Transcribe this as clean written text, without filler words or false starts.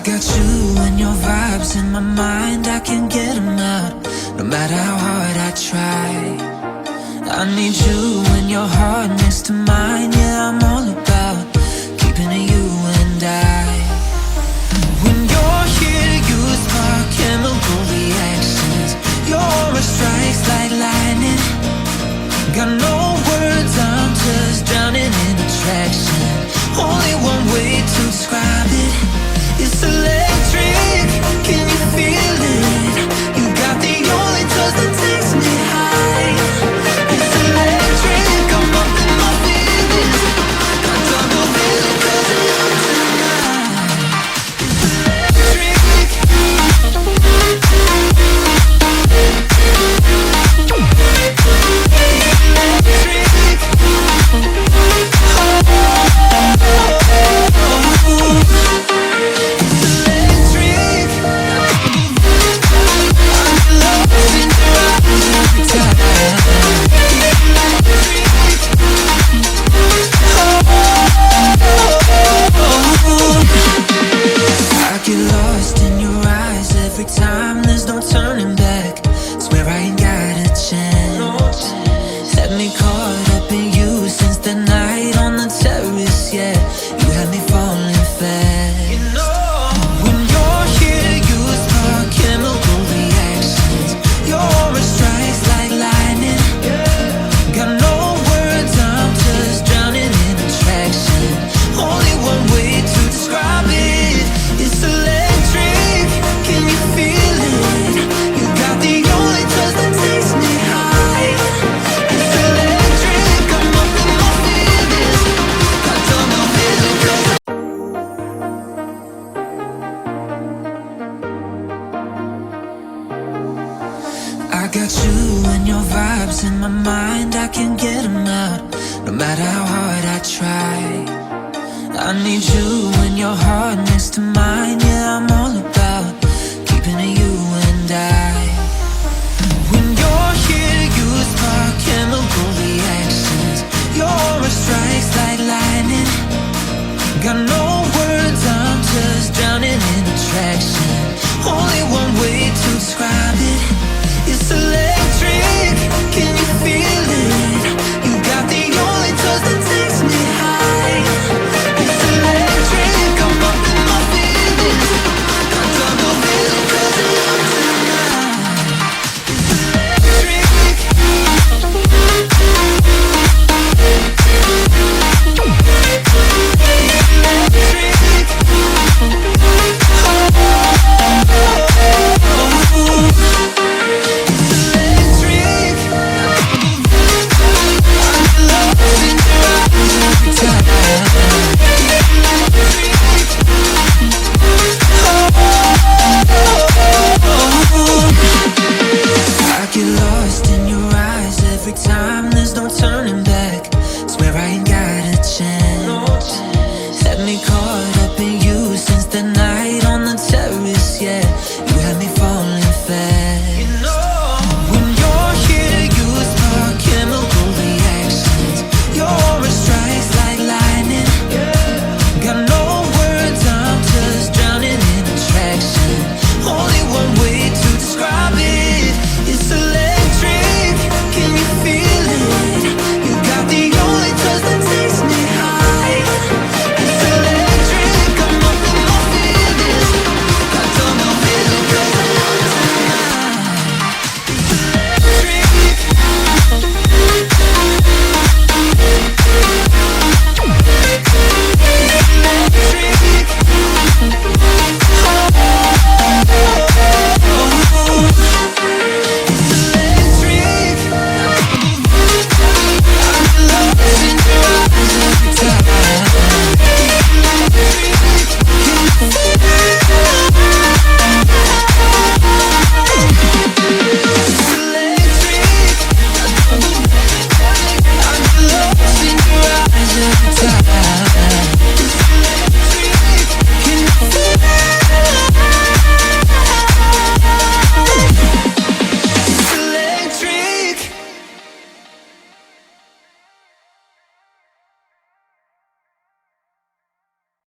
I got you and your vibes in my mind, I can't get them out, no matter how hard I try. I need you and your heart next to mine, yeah, I'm all about keeping it you and I. When you're here, you spark chemical reactions, your aura strikes like lightning. Got no words, I'm just drowning in attraction. Only one way to describe it, it's electric. Can you feel it? You got the only touch that takes me high. It's electric, I'm up in my feelings. I double feel it 'cause you're young tonight. It's electric. I got you and your vibes in my mind, I can't get them out, no matter how hard I try. I need you